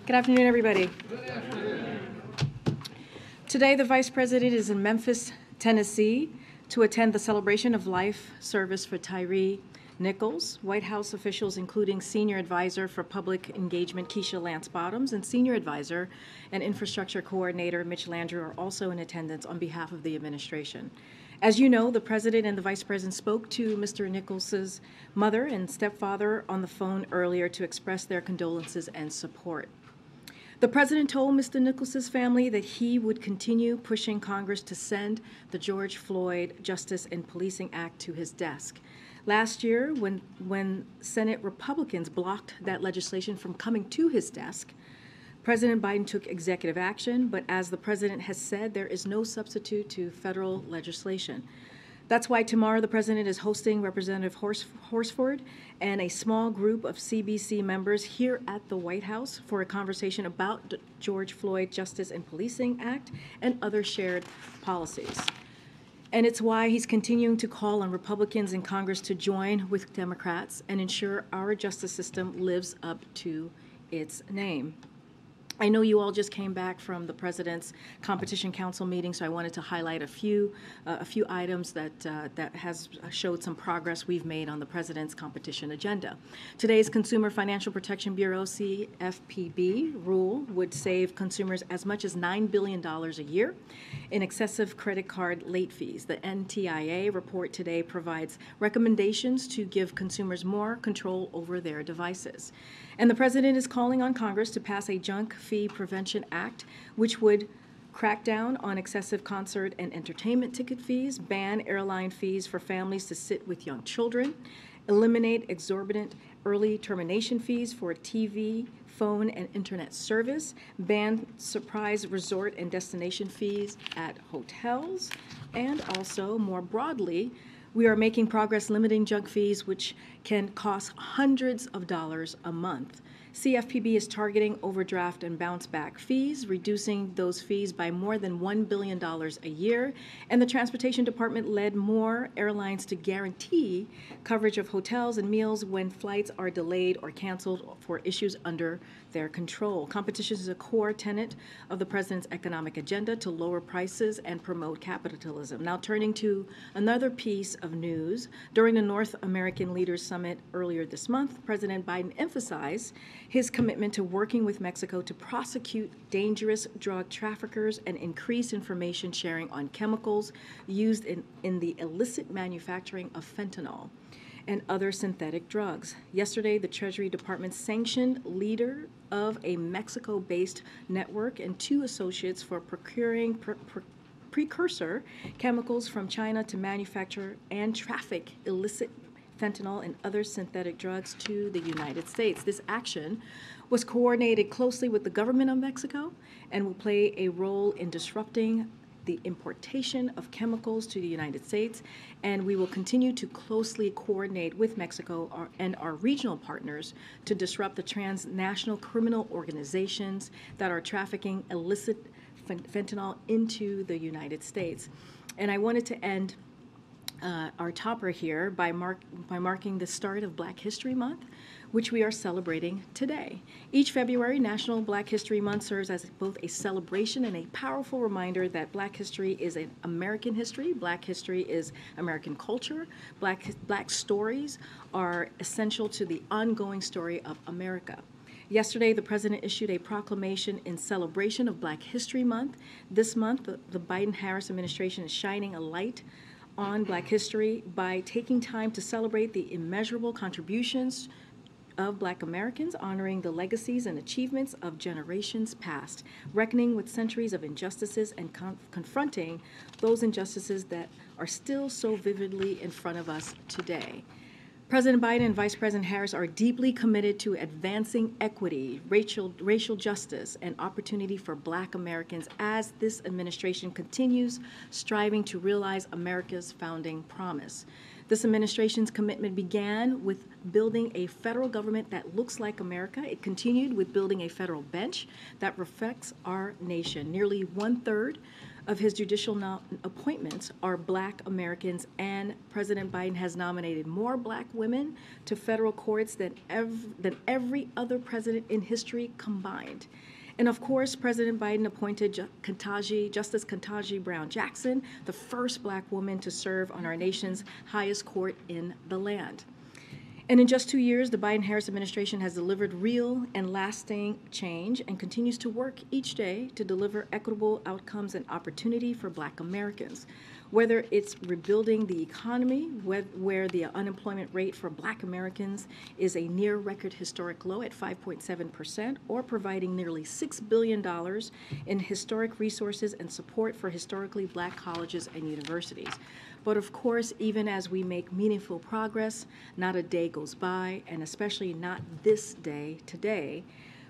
Good afternoon, everybody. Today, the Vice President is in Memphis, Tennessee, to attend the celebration of life service for Tyre Nichols. White House officials, including Senior Advisor for Public Engagement Keisha Lance Bottoms and Senior Advisor and Infrastructure Coordinator Mitch Landrieu, are also in attendance on behalf of the administration. As you know, the President and the Vice President spoke to Mr. Nichols' mother and stepfather on the phone earlier to express their condolences and support. The President told Mr. Nichols' family that he would continue pushing Congress to send the George Floyd Justice and Policing Act to his desk. Last year, when Senate Republicans blocked that legislation from coming to his desk, President Biden took executive action, but as the President has said, there is no substitute to federal legislation. That's why tomorrow the President is hosting Representative Horsford and a small group of CBC members here at the White House for a conversation about the George Floyd Justice and Policing Act and other shared policies. And it's why he's continuing to call on Republicans in Congress to join with Democrats and ensure our justice system lives up to its name. I know you all just came back from the President's Competition Council meeting, so I wanted to highlight a few items that has showed some progress we've made on the President's competition agenda. Today's Consumer Financial Protection Bureau CFPB rule would save consumers as much as $9 billion a year in excessive credit card late fees. The NTIA report today provides recommendations to give consumers more control over their devices. And the President is calling on Congress to pass a junk fee prevention act, which would crack down on excessive concert and entertainment ticket fees, ban airline fees for families to sit with young children, eliminate exorbitant early termination fees for TV, phone, and internet service, ban surprise resort and destination fees at hotels, and also, more broadly, we are making progress limiting junk fees, which can cost hundreds of dollars a month. CFPB is targeting overdraft and bounce back fees, reducing those fees by more than $1 billion a year. And the Transportation Department led more airlines to guarantee coverage of hotels and meals when flights are delayed or canceled for issues under their control. Competition is a core tenet of the President's economic agenda to lower prices and promote capitalism. Now turning to another piece of news, during the North American Leaders Summit earlier this month, President Biden emphasized his commitment to working with Mexico to prosecute dangerous drug traffickers and increase information sharing on chemicals used in the illicit manufacturing of fentanyl and other synthetic drugs. Yesterday, the Treasury Department sanctioned leader of a Mexico-based network and 2 associates for procuring precursor chemicals from China to manufacture and traffic illicit fentanyl and other synthetic drugs to the United States. This action was coordinated closely with the government of Mexico and will play a role in disrupting the importation of chemicals to the United States, and we will continue to closely coordinate with Mexico and our regional partners to disrupt the transnational criminal organizations that are trafficking illicit fentanyl into the United States. And I wanted to end our topper here by marking the start of Black History Month, which we are celebrating today. Each February, National Black History Month serves as both a celebration and a powerful reminder that Black history is an American history. Black history is American culture. Black stories are essential to the ongoing story of America. Yesterday, the President issued a proclamation in celebration of Black History Month. This month, the Biden-Harris administration is shining a light on Black history by taking time to celebrate the immeasurable contributions of Black Americans, honoring the legacies and achievements of generations past, reckoning with centuries of injustices, and confronting those injustices that are still so vividly in front of us today. President Biden and Vice President Harris are deeply committed to advancing equity, racial justice, and opportunity for Black Americans as this administration continues striving to realize America's founding promise. This administration's commitment began with building a federal government that looks like America. It continued with building a federal bench that reflects our nation. Nearly 1/3 of his judicial appointments are Black Americans, and President Biden has nominated more Black women to federal courts than every other president in history combined. And of course, President Biden appointed Justice Ketanji Brown Jackson, the first Black woman to serve on our nation's highest court in the land. And in just 2 years, the Biden-Harris administration has delivered real and lasting change and continues to work each day to deliver equitable outcomes and opportunity for Black Americans. Whether it's rebuilding the economy, where the unemployment rate for Black Americans is a near record historic low at 5.7%, or providing nearly $6 billion in historic resources and support for historically Black colleges and universities. But of course, even as we make meaningful progress, not a day goes by, and especially not this day, today,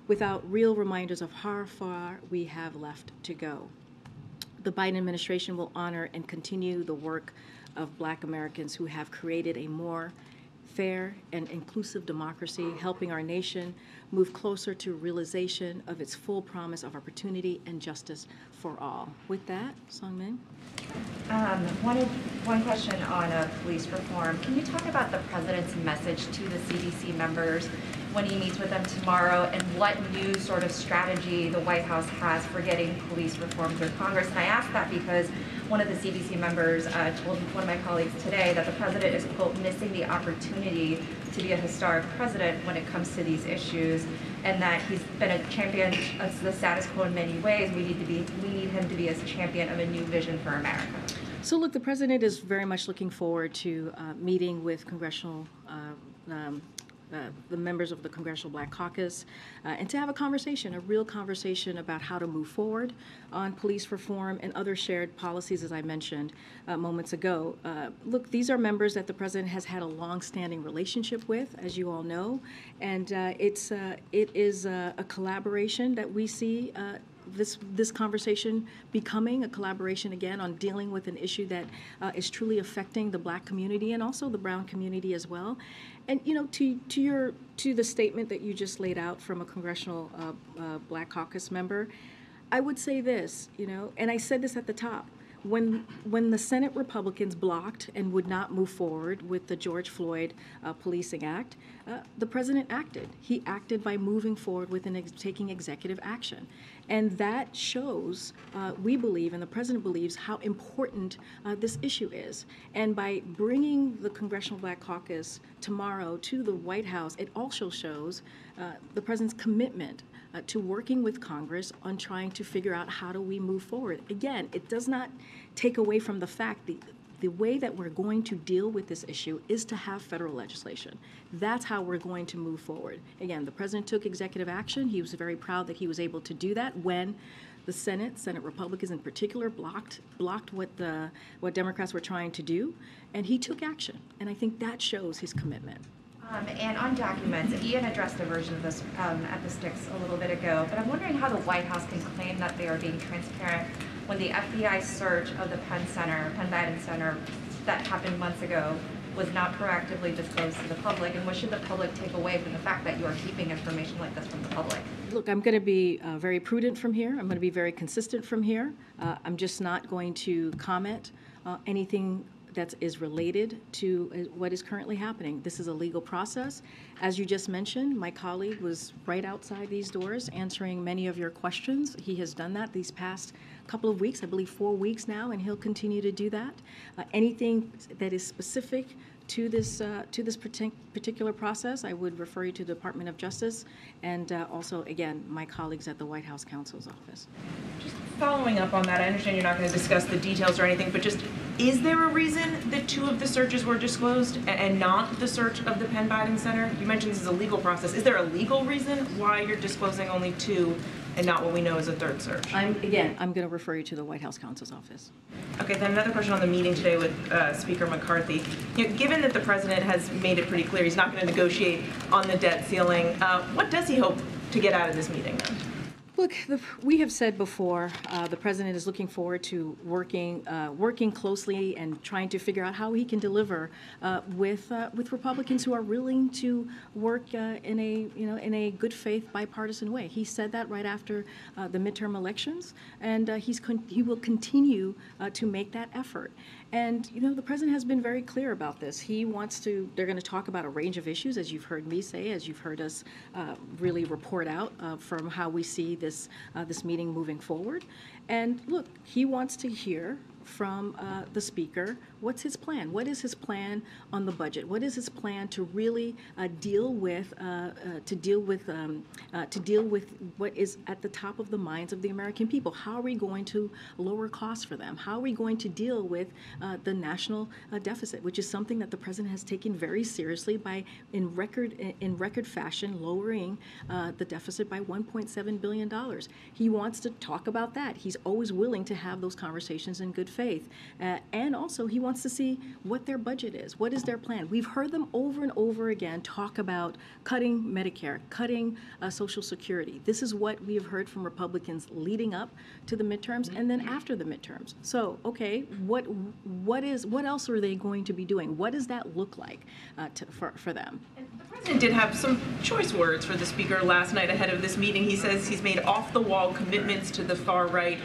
without real reminders of how far we have left to go. The Biden administration will honor and continue the work of Black Americans who have created a more fair and inclusive democracy, helping our nation move closer to realization of its full promise of opportunity and justice for all. With that, Song-Min. One question on police reform. Can you talk about the president's message to the CDC members when he meets with them tomorrow, and what new sort of strategy the White House has for getting police reform through Congress? And I ask that because one of the CDC members told one of my colleagues today that the president is, quote, missing the opportunity to be a historic president when it comes to these issues, and that he's been a champion of the status quo in many ways. We need him to be a champion of a new vision for America. So look, the president is very much looking forward to meeting with the members of the Congressional Black Caucus, and to have a real conversation about how to move forward on police reform and other shared policies, as I mentioned moments ago. Look, these are members that the president has had a long-standing relationship with, as you all know, and it is a collaboration that we see this conversation becoming a collaboration again on dealing with an issue that is truly affecting the Black community and also the brown community as well. And you know, to the statement that you just laid out from a Congressional Black Caucus member, I would say this, you know, and I said this at the top. When the Senate Republicans blocked and would not move forward with the George Floyd Policing Act, the president acted. He acted by moving forward with taking executive action. And that shows, we believe, and the president believes, how important this issue is. And by bringing the Congressional Black Caucus tomorrow to the White House, it also shows the president's commitment to working with Congress on trying to figure out how do we move forward. Again, it does not take away from the fact the way that we're going to deal with this issue is to have federal legislation. That's how we're going to move forward. Again, the president took executive action. He was very proud that he was able to do that when the Senate Republicans in particular, blocked what Democrats were trying to do, and he took action. And I think that shows his commitment. And on documents, Ian addressed a version of this at the Sticks a little bit ago, but I'm wondering how the White House can claim that they are being transparent when the FBI search of the Penn Biden Center that happened months ago was not proactively disclosed to the public, and what should the public take away from the fact that you are keeping information like this from the public? Look, I'm going to be very prudent from here. I'm going to be very consistent from here. I'm just not going to comment anything that is related to what is currently happening. This is a legal process. As you just mentioned, my colleague was right outside these doors answering many of your questions. He has done that these past couple of weeks, I believe 4 weeks now, and he'll continue to do that. Anything that is specific to this particular process, I would refer you to the Department of Justice and also, again, my colleagues at the White House Counsel's Office. Just following up on that, I understand you're not going to discuss the details or anything, but just, is there a reason that 2 of the searches were disclosed and not the search of the Penn Biden Center? You mentioned this is a legal process. Is there a legal reason why you're disclosing only 2 and not what we know as a 3rd search? I'm going to refer you to the White House Counsel's Office. Okay, then another question on the meeting today with Speaker McCarthy. You know, given that the president has made it pretty clear he's not going to negotiate on the debt ceiling, what does he hope to get out of this meeting then? Look, we have said before, the president is looking forward to working closely and trying to figure out how he can deliver with Republicans who are willing to work in a good faith bipartisan way. He said that right after the midterm elections, and he will continue to make that effort. And the president has been very clear about this. They're going to talk about a range of issues, as you've heard me say, as you've heard us really report out from how we see this meeting moving forward. And look, he wants to hear from the speaker. What's his plan? What is his plan on the budget? What is his plan to really deal with what is at the top of the minds of the American people? How are we going to lower costs for them? How are we going to deal with the national deficit, which is something that the president has taken very seriously by in record fashion lowering the deficit by $1.7 billion. He wants to talk about that. He's always willing to have those conversations in good faith, and also he wants to see what their budget is. What is their plan? We've heard them over and over again talk about cutting Medicare, cutting Social Security. This is what we have heard from Republicans leading up to the midterms and then after the midterms. So, okay, what else are they going to be doing? What does that look like for them? The president did have some choice words for the speaker last night ahead of this meeting. He says he's made off-the-wall commitments to the far right.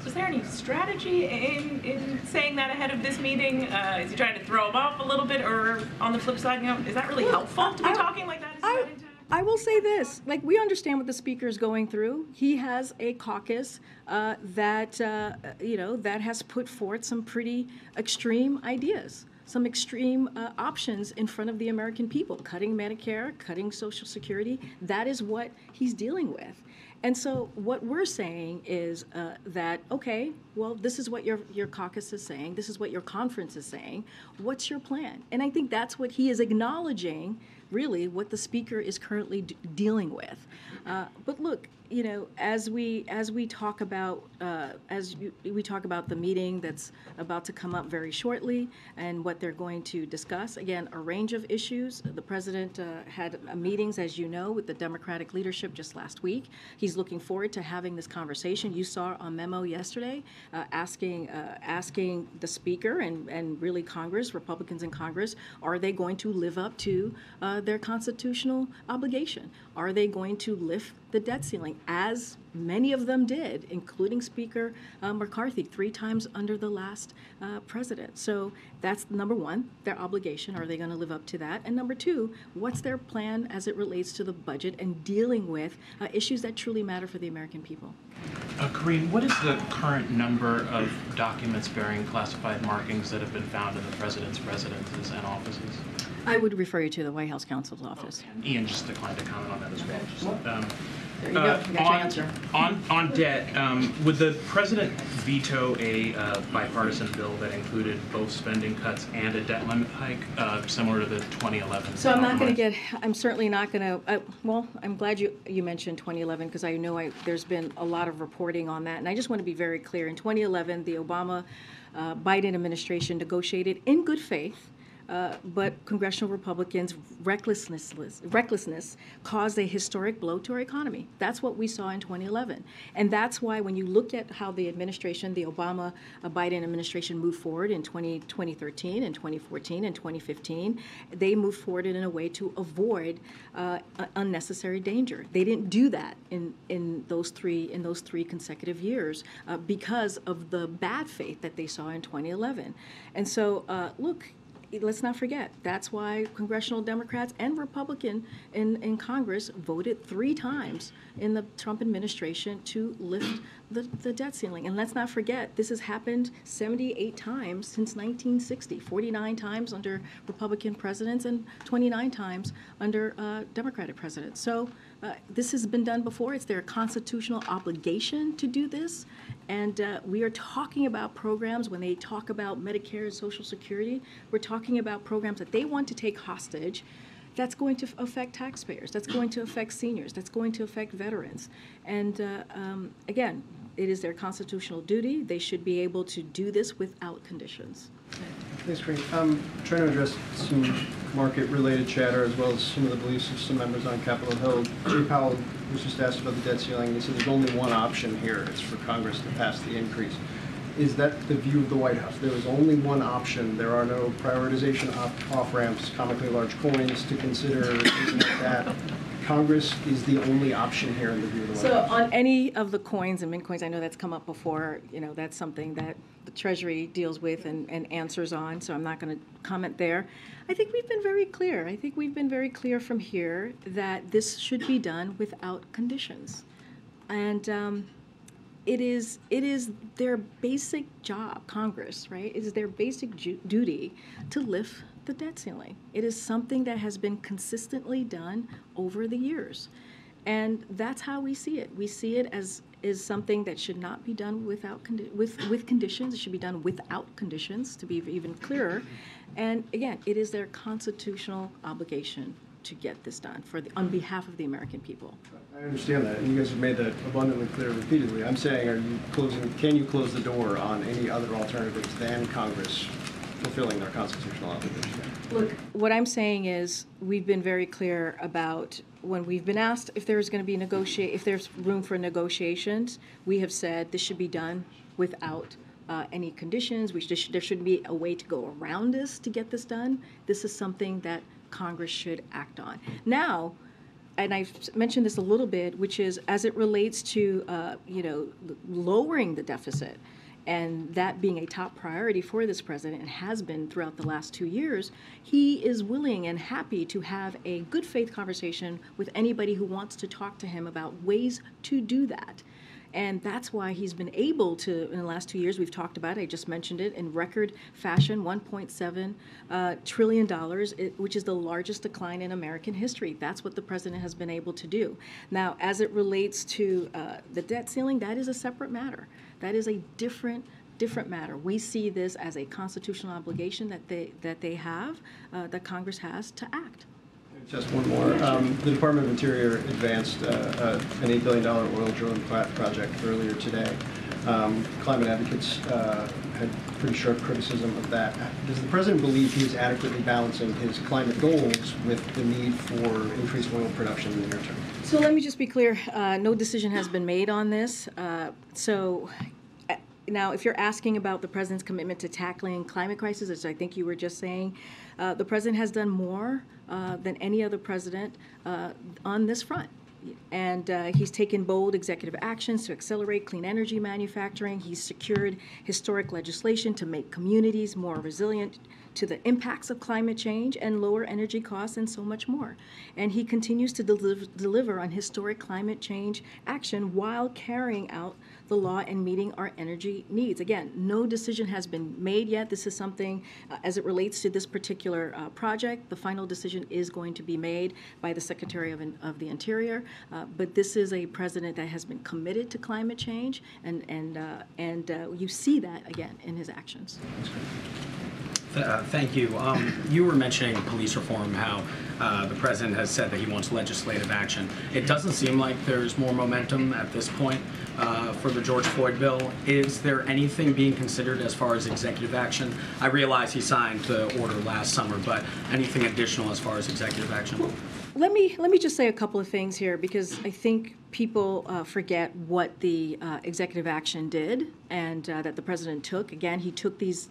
Was there any strategy in saying that ahead of this meeting? Is he trying to throw him off a little bit, or on the flip side, is that really helpful to be talking like that? I will say this: we understand what the speaker is going through. He has a caucus that has put forth some pretty extreme ideas, some extreme options in front of the American people. Cutting Medicare, cutting Social Security. That is what he's dealing with. And so what we're saying is that, okay, well, this is what your caucus is saying. This is what your conference is saying. What's your plan? And I think that's what he is acknowledging, really, what the speaker is currently dealing with. But look, as we talk about the meeting that's about to come up very shortly and what they're going to discuss, again, a range of issues. The president had meetings, as you know, with the Democratic leadership just last week. He's looking forward to having this conversation. You saw a memo yesterday asking the speaker and really Congress, Republicans in Congress, are they going to live up to their constitutional obligation? Are they going to lift the debt ceiling, as many of them did, including Speaker McCarthy 3 times under the last president? So that's number one, their obligation. Are they going to live up to that? And number two, what's their plan as it relates to the budget and dealing with issues that truly matter for the American people? Karine, what is the current number of documents bearing classified markings that have been found in the president's residences and offices? I would refer you to the White House counsel's office. Okay. Ian just declined to comment on that as well. There you go. You got your answer. On debt, would the president veto a bipartisan bill that included both spending cuts and a debt limit hike, similar to the 2011? So I'm certainly not going to, well, I'm glad you mentioned 2011, because I know there's been a lot of reporting on that. And I just want to be very clear. In 2011, the Obama-Biden administration negotiated in good faith, but congressional Republicans' recklessness caused a historic blow to our economy. That's what we saw in 2011. And that's why when you look at how the Obama-Biden administration moved forward in 2013 and 2014 and 2015, they moved forward in a way to avoid unnecessary danger. They didn't do that in those three consecutive years because of the bad faith that they saw in 2011. And so, look, let's not forget, that's why congressional Democrats and Republican in Congress voted 3 times in the Trump administration to lift the debt ceiling. And let's not forget, this has happened 78 times since 1960, 49 times under Republican presidents and 29 times under Democratic presidents. So this has been done before. It's their constitutional obligation to do this. And we are talking about programs, when they talk about Medicare and Social Security, we're talking about programs that they want to take hostage. That's going to affect taxpayers. That's going to affect seniors. That's going to affect veterans. And again, it is their constitutional duty. They should be able to do this without conditions. Thanks, Karine. I'm trying to address some market-related chatter as well as some of the beliefs of some members on Capitol Hill. Jay Powell was just asked about the debt ceiling, and he said there's only one option here. It's for Congress to pass the increase. Is that the view of the White House? There is only one option. There are no prioritization off-ramps, comically large coins to consider, anything like that. Congress is the only option here in the view of the White So House. on any of the coins and mint coins, I know that's come up before, that's something that the Treasury deals with and answers on, so I'm not going to comment there. I think we've been very clear. I think we've been very clear from here that this should be done without conditions. And it is their basic job, Congress, right? It is their basic duty to lift the debt ceiling. It is something that has been consistently done over the years. And that's how we see it. We see it as something that should not be done without with conditions. It should be done without conditions, to be even clearer. And again, it is their constitutional obligation to get this done on behalf of the American people. I understand that, and you guys have made that abundantly clear repeatedly. I'm saying, can you close the door on any other alternatives than Congress fulfilling their constitutional obligation? Look, what I'm saying is we've been very clear about when we've been asked if there's going to be if there's room for negotiations, we have said this should be done without any conditions. There shouldn't be a way to go around this to get this done. This is something that Congress should act on. Now, and I've mentioned this a little bit, which is as it relates to lowering the deficit, and that being a top priority for this president and has been throughout the last 2 years, he is willing and happy to have a good faith conversation with anybody who wants to talk to him about ways to do that. And that's why he's been able to, in the last 2 years, we've talked about it, I just mentioned it, in record fashion, $1.7 trillion, which is the largest decline in American history. That's what the president has been able to do. Now, as it relates to the debt ceiling, that is a separate matter. That is a different matter. We see this as a constitutional obligation that they have, that Congress has to act. Just one more. The Department of Interior advanced an $8 billion oil drilling project earlier today. Climate advocates had pretty sharp criticism of that. Does the president believe he is adequately balancing his climate goals with the need for increased oil production in the near term? So let me just be clear. No decision has been made on this. Now, if you're asking about the president's commitment to tackling climate crisis, as I think you were just saying, the president has done more than any other president on this front. And he's taken bold executive actions to accelerate clean energy manufacturing. He's secured historic legislation to make communities more resilient to the impacts of climate change and lower energy costs and so much more. And he continues to deliver on historic climate change action while carrying out the law and meeting our energy needs. Again, no decision has been made yet. This is something, as it relates to this particular project, the final decision is going to be made by the Secretary of the Interior. But this is a president that has been committed to climate change, and you see that, again, in his actions. Thank you. You were mentioning police reform, how the president has said that he wants legislative action. It doesn't seem like there's more momentum at this point for the George Floyd bill. Is there anything being considered as far as executive action? I realize he signed the order last summer, but anything additional as far as executive action? Let me just say a couple of things here, because I think people forget what the executive action did and that the president took. Again, he took this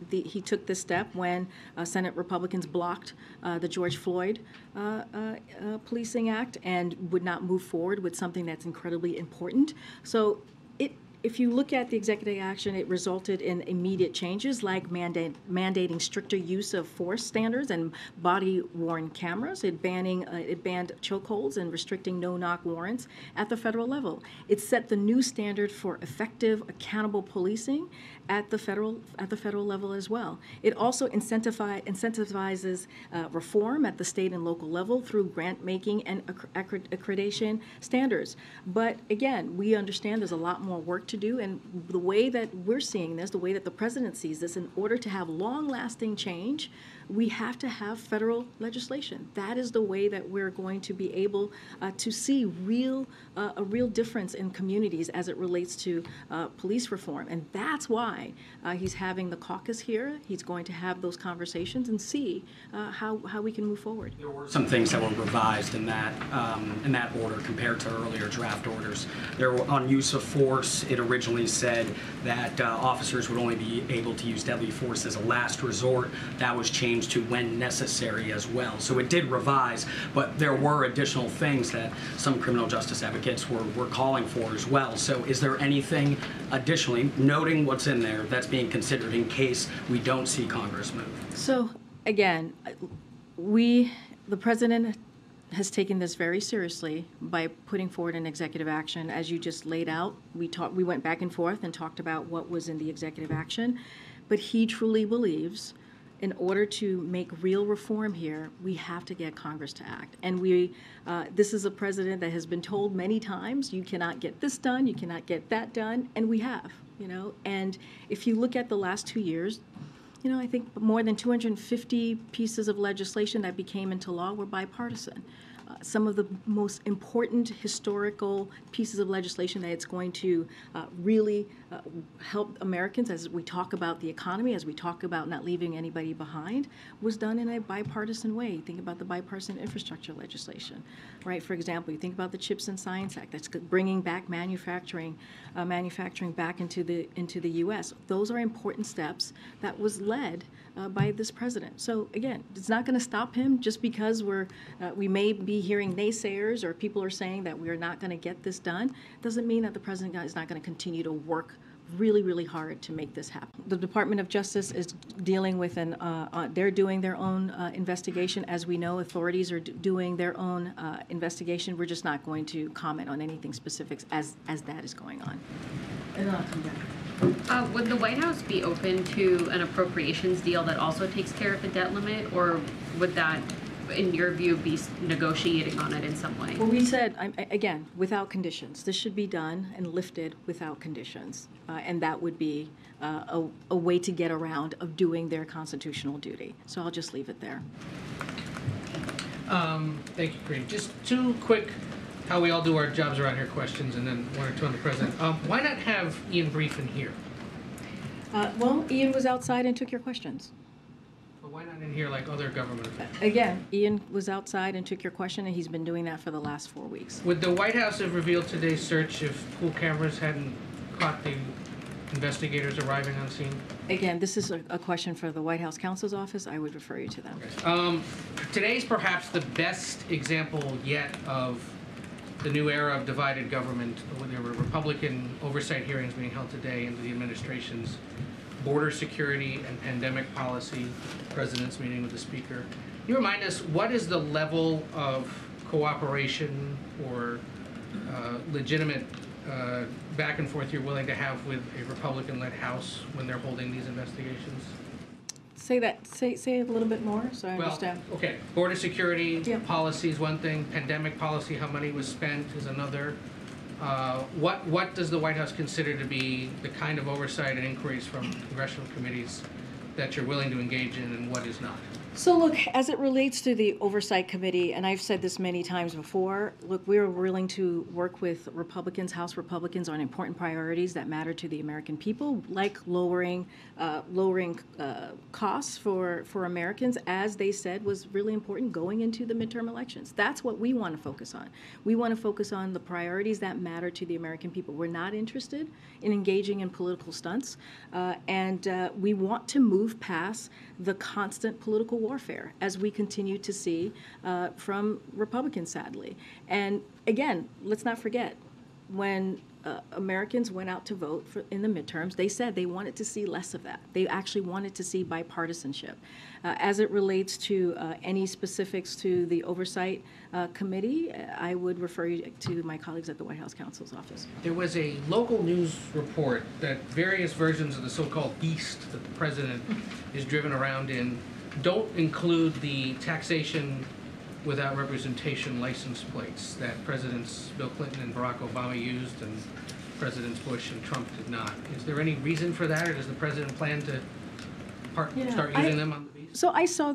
step when Senate Republicans blocked the George Floyd Policing Act and would not move forward with something that's incredibly important. So if you look at the executive action, it resulted in immediate changes like mandating stricter use of force standards and body-worn cameras. It banned chokeholds and restricting no-knock warrants at the federal level. It set the new standard for effective, accountable policing at the federal level as well. It also incentivizes reform at the state and local level through grant making and accreditation standards. But again, we understand there's a lot more work to do, and the way that we're seeing this, the way that the president sees this, in order to have long-lasting change, we have to have federal legislation. That is the way that we're going to be able to see a real difference in communities as it relates to police reform. And that's why he's having the caucus here. He's going to have those conversations and see how we can move forward. There were some things that were revised in that order compared to earlier draft orders. There were, on use of force, it originally said that officers would only be able to use deadly force as a last resort. That was changed to when necessary as well. So it did revise, but there were additional things that some criminal justice advocates were calling for as well. So is there anything additionally, noting what's in there, that's being considered in case we don't see Congress move? So again, the president has taken this very seriously by putting forward an executive action. As you just laid out, we went back and forth and talked about what was in the executive action, but he truly believes in order to make real reform here, we have to get Congress to act. And this is a president that has been told many times, you cannot get this done, you cannot get that done, and we have, And if you look at the last 2 years, I think more than 250 pieces of legislation that became into law were bipartisan. Some of the most important historical pieces of legislation that it's going to really help Americans as we talk about the economy, as we talk about not leaving anybody behind, was done in a bipartisan way. Think about the bipartisan infrastructure legislation, right? For example, you think about the CHIPS and Science Act that's bringing back manufacturing back into the U.S. Those are important steps that was led by this president. So again, it's not going to stop him just because we may be hearing naysayers or people are saying that we're not going to get this done. Doesn't mean that the president is not going to continue to work really, really hard to make this happen. The Department of Justice is dealing with they're doing their own investigation. As we know, authorities are doing their own investigation. We're just not going to comment on anything specifics as that is going on. And then I'll come back. Would the White House be open to an appropriations deal that also takes care of the debt limit, or would that, in your view, be negotiating on it in some way? Well, we said, again, without conditions. This should be done and lifted without conditions. And that would be a way to get around of doing their constitutional duty. So I'll just leave it there. Thank you, Karine. Just two quick, how we all do our jobs around here questions, and then one or two on the president. Why not have Ian Briefin here? Well, Ian was outside and took your questions. But why not in here like other government officials? Again, Ian was outside and took your question, and he's been doing that for the last 4 weeks. Would the White House have revealed today's search if pool cameras hadn't caught the investigators arriving on scene? Again, this is a question for the White House counsel's office. I would refer you to them. Okay. Today's perhaps the best example yet of the new era of divided government. There were Republican oversight hearings being held today into the administration's border security and pandemic policy, president's meeting with the speaker. Can you remind us, what is the level of cooperation or legitimate back and forth you're willing to have with a Republican-led House when they're holding these investigations? Say that. Say a little bit more so I understand. Okay. Border security Yeah. policy is one thing. Pandemic policy, how money was spent, is another. What does the White House consider to be the kind of oversight and inquiries from congressional committees that you're willing to engage in, and what is not? So look, as it relates to the Oversight Committee, and I've said this many times before, look, we're willing to work with Republicans, House Republicans, on important priorities that matter to the American people, like lowering costs for Americans, as they said was really important going into the midterm elections. That's what we want to focus on. We want to focus on the priorities that matter to the American people. We're not interested in engaging in political stunts, and we want to move past the constant political warfare, as we continue to see from Republicans, sadly. And again, let's not forget, when Americans went out to vote in the midterms, they said they wanted to see less of that. They actually wanted to see bipartisanship. As it relates to any specifics to the Oversight Committee, I would refer you to my colleagues at the White House Counsel's Office. There was a local news report that various versions of the so-called beast that the president is driven around in don't include the taxation without representation license plates that Presidents Bill Clinton and Barack Obama used and Presidents Bush and Trump did not. Is there any reason for that, or does the president plan to start using them on the beast? So I saw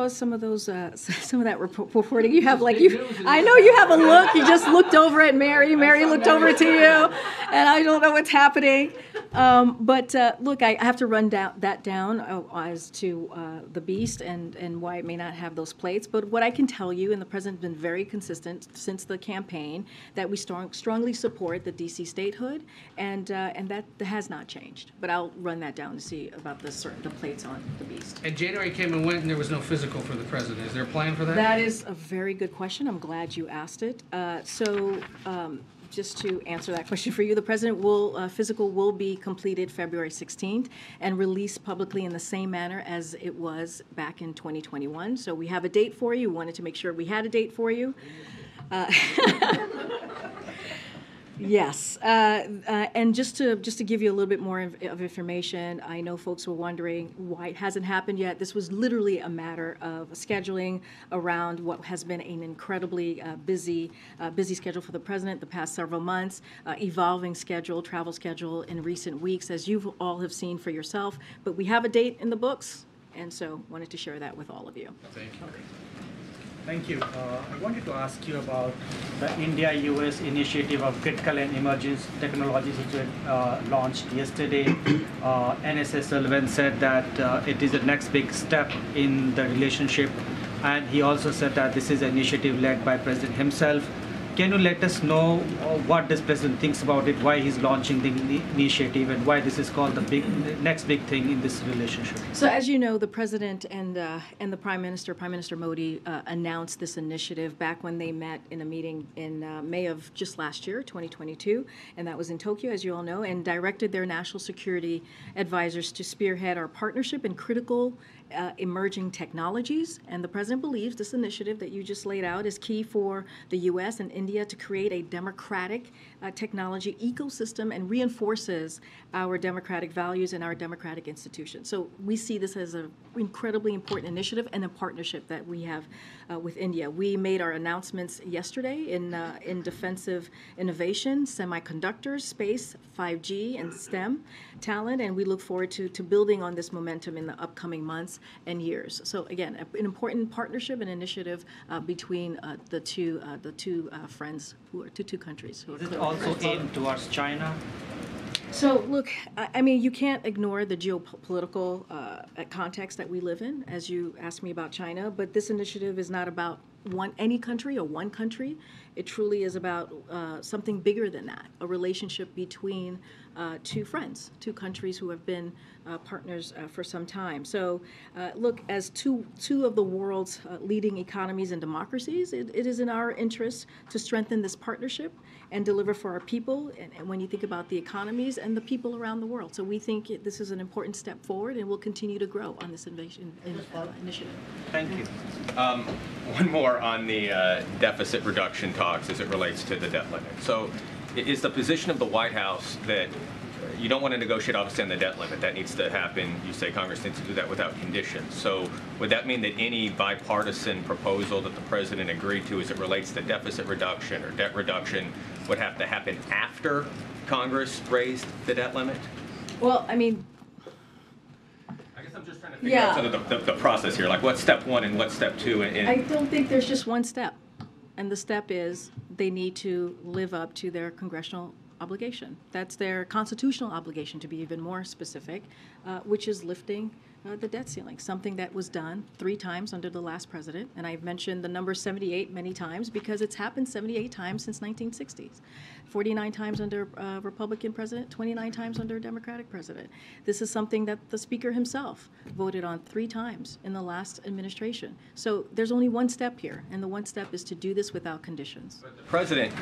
some of those some of that reporting. You have I know you have a look. You just looked over at Mary. Mary looked over to you, and I don't know what's happening. But look, I have to run that down as to the beast and why it may not have those plates. But what I can tell you, and the president's been very consistent since the campaign, that we strongly support the DC statehood, and that has not changed. But I'll run that down to see about the plates on the beast. And January came and went, and there was no physical for the president. Is there a plan for that? That is a very good question. I'm glad you asked it. Just to answer that question for you, the president physical will be completed February 16th and released publicly in the same manner as it was back in 2021. So we have a date for you. We wanted to make sure we had a date for you. Yes, and just to give you a little bit more of information, I know folks were wondering why it hasn't happened yet. This was literally a matter of scheduling around what has been an incredibly busy schedule for the president the past several months, evolving travel schedule in recent weeks, as you all have seen for yourself. But we have a date in the books, and so wanted to share that with all of you. Thank you. Okay. Thank you. I wanted to ask you about the India-US initiative of critical and emerging technologies which were launched yesterday. NSA Sullivan said that it is the next big step in the relationship, and he also said that this is an initiative led by President himself. Can you let us know what this president thinks about it, why he's launching the initiative, and why this is called the next big thing in this relationship? So as you know, the president and the Prime Minister Modi, announced this initiative back when they met in a meeting in May of just last year, 2022, and that was in Tokyo, as you all know, and directed their national security advisors to spearhead our partnership in critical emerging technologies. And the president believes this initiative that you just laid out is key for the U.S. and India to create a democratic technology ecosystem and reinforces our democratic values and our democratic institutions. So we see this as an incredibly important initiative and a partnership that we have with India. We made our announcements yesterday in defensive innovation, semiconductors, space, 5G, and STEM talent, and we look forward to building on this momentum in the upcoming months and years. So again, an important partnership and initiative between the two friends, two countries. Who are Is it also aimed towards China? So look, I mean, you can't ignore the geopolitical context that we live in, as you asked me about China, but this initiative is not about any country or one country. It truly is about something bigger than that, a relationship between two friends, two countries who have been partners for some time. So look, as two of the world's leading economies and democracies, it is in our interest to strengthen this partnership and deliver for our people, and when you think about the economies and the people around the world. So we think this is an important step forward, and we'll continue to grow on this initiative. Thank you. One more on the deficit reduction talks as it relates to the debt limit. So is the position of the White House that you don't want to negotiate, obviously, on the debt limit? That needs to happen. You say Congress needs to do that without conditions. So would that mean that any bipartisan proposal that the president agreed to as it relates to deficit reduction or debt reduction would have to happen after Congress raised the debt limit? Well, I mean, I guess I'm just trying to figure out sort of the process here, like what's step one and what's step two. I don't think there's just one step. And the step is they need to live up to their congressional obligation. That's their constitutional obligation, to be even more specific, which is lifting the debt ceiling, something that was done 3 times under the last president. And I've mentioned the number 78 many times because it's happened 78 times since 1960s. 49 times under Republican president, 29 times under Democratic president. This is something that the Speaker himself voted on 3 times in the last administration. So there's only one step here, and the one step is to do this without conditions. But the president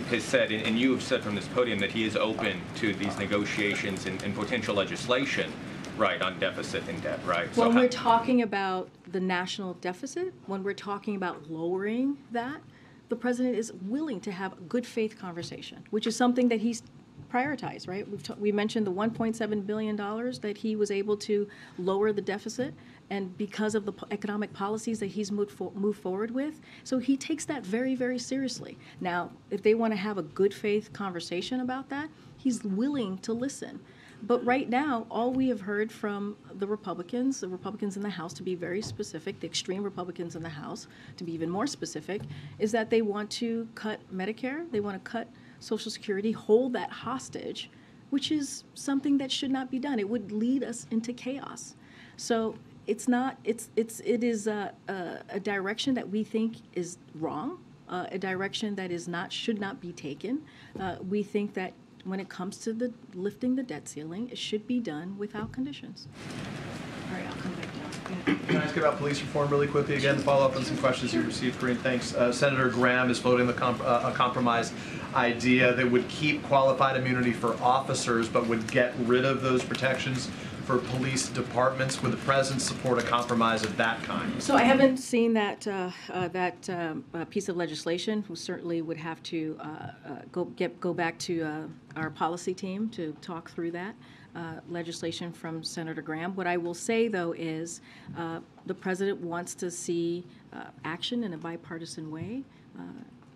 has said, and you have said from this podium, that he is open to these negotiations and potential legislation, right, on deficit and debt, right? So when we're talking about the national deficit, when we're talking about lowering that, the president is willing to have a good faith conversation, which is something that he's prioritized, right? We mentioned the $1.7 billion that he was able to lower the deficit, and because of the economic policies that he's moved forward with. So he takes that very, very seriously. Now, if they want to have a good faith conversation about that, he's willing to listen. But right now, all we have heard from the Republicans in the House, to be very specific, the extreme Republicans in the House, to be even more specific, is that they want to cut Medicare, they want to cut Social Security, hold that hostage, which is something that should not be done. It would lead us into chaos. So it is a direction that we think is wrong, a direction that should not be taken. We think that when it comes to lifting the debt ceiling, it should be done without conditions. All right, I'll come back down. Can I ask about police reform really quickly again to follow up on some questions you received, Karine? Thanks. Senator Graham is floating a compromise idea that would keep qualified immunity for officers but would get rid of those protections for police departments. Would the president support a compromise of that kind? So I haven't seen that piece of legislation. We certainly would have to go back to our policy team to talk through that legislation from Senator Graham. What I will say, though, is the president wants to see action in a bipartisan way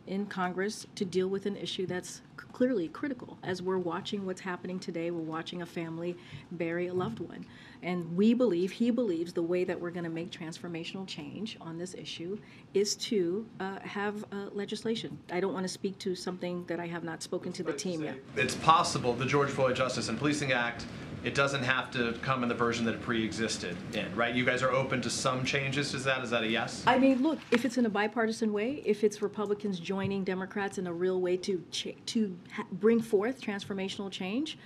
in Congress to deal with an issue that's clearly critical. As we're watching what's happening today, we're watching a family bury a loved one. And he believes the way that we're going to make transformational change on this issue is to have legislation. I don't want to speak to something that I have not spoken to the team yet. It's possible the George Floyd Justice and Policing Act, it doesn't have to come in the version that it pre-existed in, right? You guys are open to some changes to that? Is that a yes? I mean, look, if it's in a bipartisan way, if it's Republicans joining Democrats in a real way to bring forth transformational change,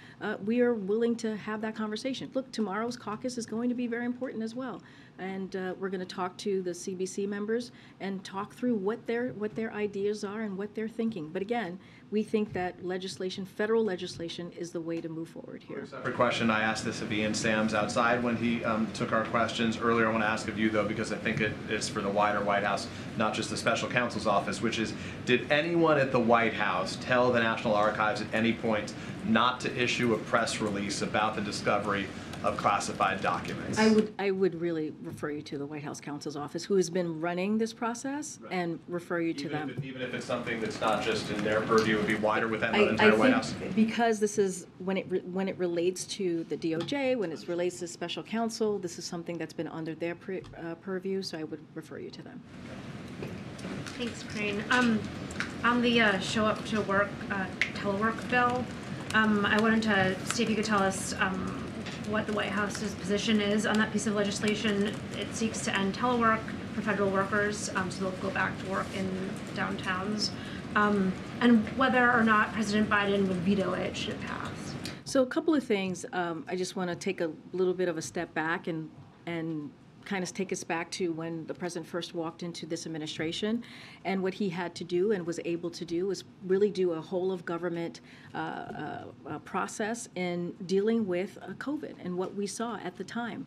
we are willing to have that conversation. Look, tomorrow's caucus is going to be very important as well. And we're going to talk to the CBC members and talk through what their ideas are and what they're thinking. But again, we think that legislation, federal legislation, is the way to move forward here. Separate question. I asked this of Ian Sams outside when he took our questions earlier. I want to ask of you, though, because I think it is for the wider White House, not just the special counsel's office, which is, did anyone at the White House tell the National Archives at any point not to issue a press release about the discovery of classified documents? I would really refer you to the White House counsel's office, who has been running this process, and refer you to them. Even if it's something that's not just in their purview, it would be wider within the entire White House? Because this is, when it relates to the DOJ, when it relates to special counsel, this is something that's been under their purview, so I would refer you to them. Thanks, Karine. On the show up to work telework bill, I wanted to see if you could tell us what the White House's position is on that piece of legislation. It seeks to end telework for federal workers, so they'll go back to work in downtowns, and whether or not President Biden would veto it should it pass. So a couple of things. I just want to take a little bit of a step back and kind of take us back to when the president first walked into this administration, and what he had to do and was able to do was really do a whole of government process in dealing with COVID and what we saw at the time.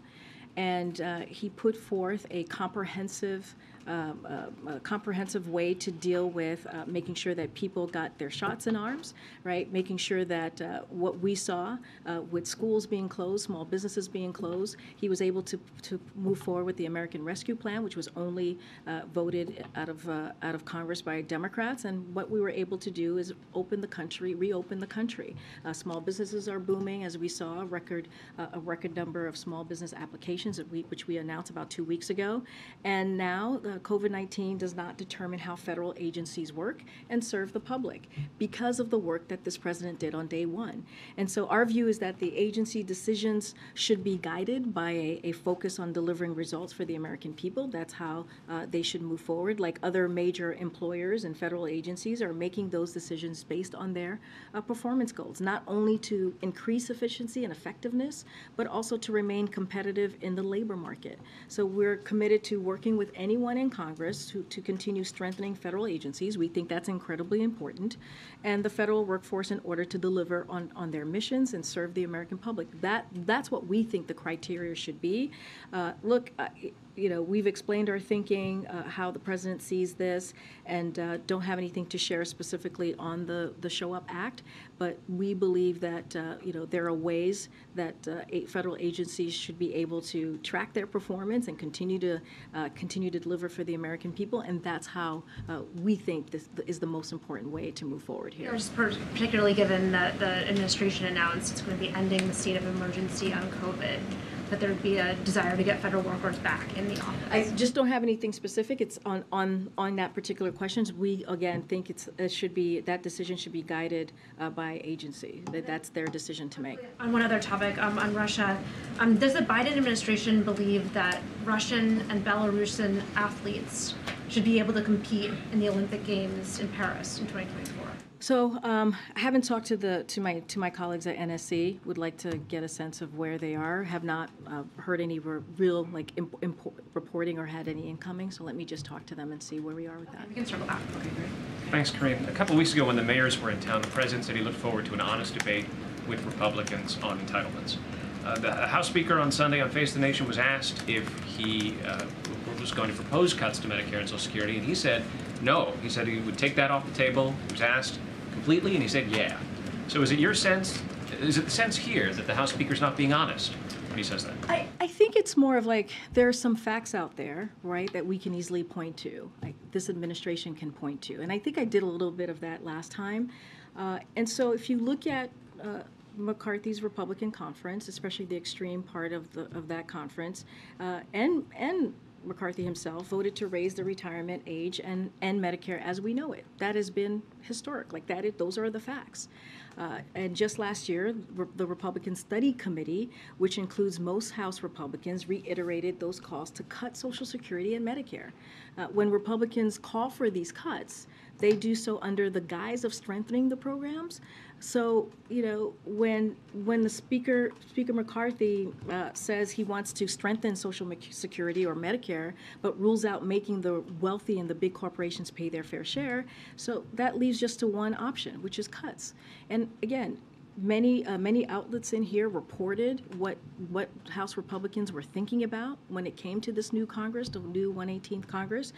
And he put forth a comprehensive way to deal with making sure that people got their shots in arms, right? Making sure that what we saw with schools being closed, small businesses being closed, he was able to move forward with the American Rescue Plan, which was only voted out of Congress by Democrats. And what we were able to do is reopen the country. Small businesses are booming, as we saw a record number of small business applications which we announced about 2 weeks ago. And now COVID-19 does not determine how federal agencies work and serve the public because of the work that this president did on day one. And so our view is that the agency decisions should be guided by a focus on delivering results for the American people. That's how they should move forward. Like other major employers and federal agencies are making those decisions based on their performance goals, not only to increase efficiency and effectiveness, but also to remain competitive in the labor market. So we're committed to working with anyone in Congress to continue strengthening federal agencies. We think that's incredibly important, and the federal workforce in order to deliver on their missions and serve the American public. That's what we think the criteria should be. Look, we've explained our thinking, how the president sees this, and don't have anything to share specifically on the Show Up Act. But we believe that there are ways that federal agencies should be able to track their performance and continue to deliver for the American people, and that's how we think this is the most important way to move forward here. Just particularly given that the administration announced it's going to be ending the state of emergency on COVID, that there would be a desire to get federal workers back in the office. I just don't have anything specific. It's on that particular questions. We again think it should be, that decision should be guided by agency. That's their decision to make. On one other topic, on Russia, does the Biden administration believe that Russian and Belarusian athletes should be able to compete in the Olympic Games in Paris in 2024? So I haven't talked to my colleagues at NSC. Would like to get a sense of where they are. Have not heard any real reporting or had any incoming. So let me just talk to them and see where we are with that. We can circle back. Okay, great. Thanks, Karine. A couple weeks ago when the mayors were in town, the president said he looked forward to an honest debate with Republicans on entitlements. The House Speaker on Sunday on Face the Nation was asked if he was going to propose cuts to Medicare and Social Security, and he said no. He said he would take that off the table. He was asked completely, and he said yeah. So is it your sense, is it the sense here that the House Speaker's not being honest when he says that? I think it's more of like there are some facts out there, right, that we can easily point to, like this administration can point to. And I think I did a little bit of that last time. And so if you look at McCarthy's Republican conference, especially the extreme part of that conference, and McCarthy himself voted to raise the retirement age and Medicare as we know it. That has been historic. Like that, those are the facts. And just last year, the Republican Study Committee, which includes most House Republicans, reiterated those calls to cut Social Security and Medicare. When Republicans call for these cuts, they do so under the guise of strengthening the programs. So, you know, when the Speaker McCarthy says he wants to strengthen Social Security or Medicare, but rules out making the wealthy and the big corporations pay their fair share, so that leaves just to one option, which is cuts. And again, many outlets in here reported what House Republicans were thinking about when it came to this new Congress, the new 118th Congress.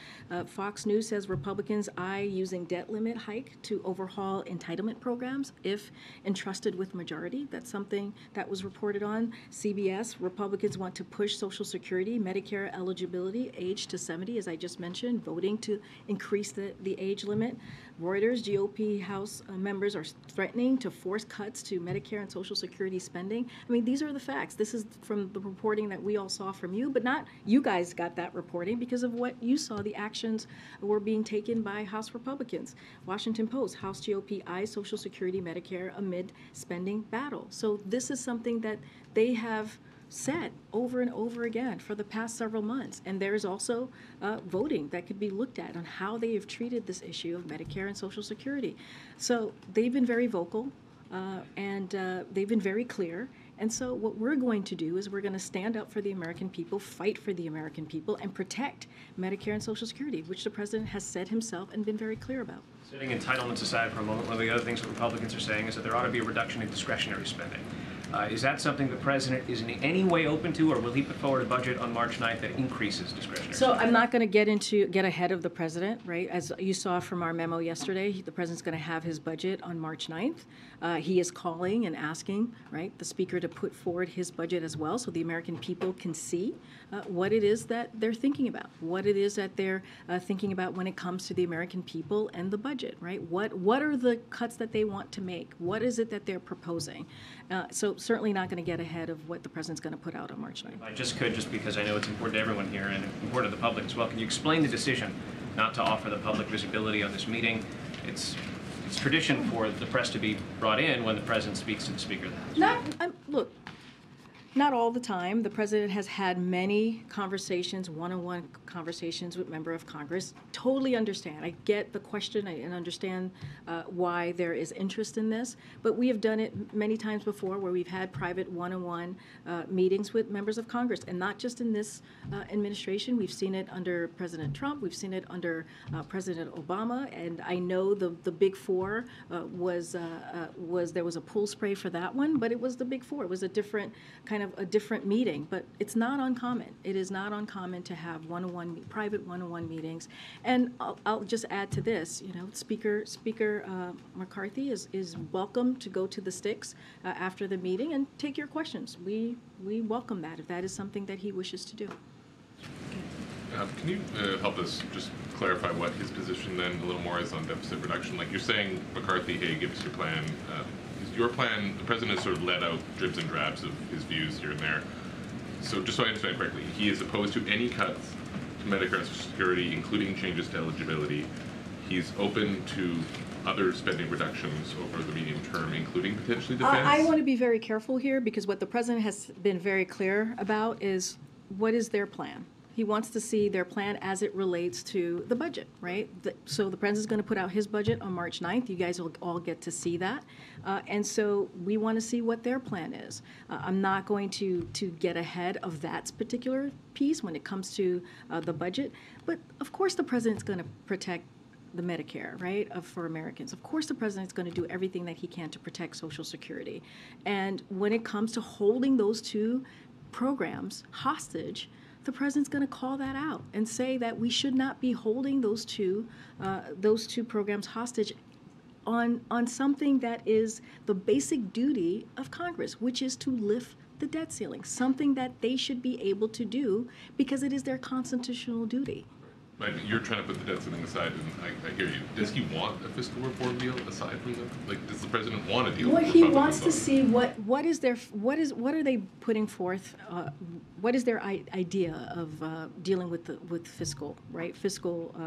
Fox News says Republicans eye using debt limit hike to overhaul entitlement programs if entrusted with majority. That's something that was reported on. CBS, Republicans want to push Social Security, Medicare eligibility age to 70, as I just mentioned, voting to increase the age limit. Reuters, GOP House members are threatening to force cuts to Medicare and Social Security spending. I mean, these are the facts. This is from the reporting that we all saw from you, but not you guys got that reporting because of what you saw. The actions were being taken by House Republicans. Washington Post, House GOP eyes Social Security, Medicare amid spending battle. So this is something that they have said over and over again for the past several months. And there's also voting that could be looked at on how they have treated this issue of Medicare and Social Security. So they've been very vocal and they've been very clear. And so what we're going to do is we're going to stand up for the American people, fight for the American people, and protect Medicare and Social Security, which the president has said himself and been very clear about. Setting entitlements aside for a moment, one of the other things that Republicans are saying is that there ought to be a reduction in discretionary spending. Is that something the president is in any way open to, or will he put forward a budget on March 9th that increases discretionary So spending? I'm not going to get ahead of the president, right? As you saw from our memo yesterday, the president's going to have his budget on March 9th. He is calling and asking, right, the speaker to put forward his budget as well so the American people can see what it is that they're thinking about, what it is that they're thinking about when it comes to the American people and the budget, right? What are the cuts that they want to make? What is it that they're proposing? So certainly not going to get ahead of what the president's going to put out on March 9th. I just could, just because I know it's important to everyone here and important to the public as well. Can you explain the decision not to offer the public visibility on this meeting? It's tradition for the press to be brought in when the president speaks to the Speaker of the House. Look, not all the time. The president has had many conversations, one-on-one conversations with members of Congress. Totally understand. I get the question and understand why there is interest in this. But we have done it many times before where we've had private one-on-one meetings with members of Congress. And not just in this administration. We've seen it under President Trump. We've seen it under President Obama. And I know the Big Four there was a pool spray for that one. But it was the Big Four. It was a different kind of a different meeting, but it's not uncommon. It is not uncommon to have private one-on-one meetings. And I'll just add to this, you know, Speaker McCarthy is welcome to go to the sticks after the meeting and take your questions. We welcome that if that is something that he wishes to do. Can you help us just clarify what his position then a little more is on deficit reduction? Like you're saying, McCarthy, hey, give us your plan. Is your plan, the president has sort of let out dribs and drabs of his views here and there. So just so I understand correctly, he is opposed to any cuts to Medicare and Social Security, including changes to eligibility. He's open to other spending reductions over the medium term, including potentially defense? I want to be very careful here because what the president has been very clear about is what is their plan. He wants to see their plan as it relates to the budget, right? So the president's going to put out his budget on March 9th. You guys will all get to see that. And so we want to see what their plan is. I'm not going to get ahead of that particular piece when it comes to the budget. But of course the president's going to protect the Medicare, right, for Americans. Of course the president's going to do everything that he can to protect Social Security. And when it comes to holding those two programs hostage, the president's going to call that out and say that we should not be holding those two programs hostage on something that is the basic duty of Congress, which is to lift the debt ceiling, something that they should be able to do because it is their constitutional duty. Right, you're trying to put the debt ceiling aside, and I hear you. Does he want a fiscal reform deal aside from that? Like, does the president want a deal? What with he Republican wants to voters? see what are they putting forth? What is their idea of dealing with fiscal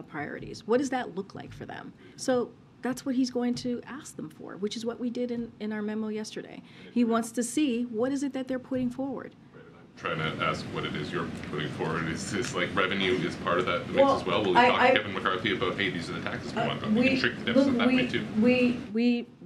priorities? What does that look like for them? So that's what he's going to ask them for, which is what we did in our memo yesterday. He wants to see what is it that they're putting forward. Trying to ask what it is you're putting forward. Is this like revenue is part of that mix Well, as well? Will we talk to Kevin McCarthy about, hey, these are the taxes we want, but we can shrink the deficit that way too?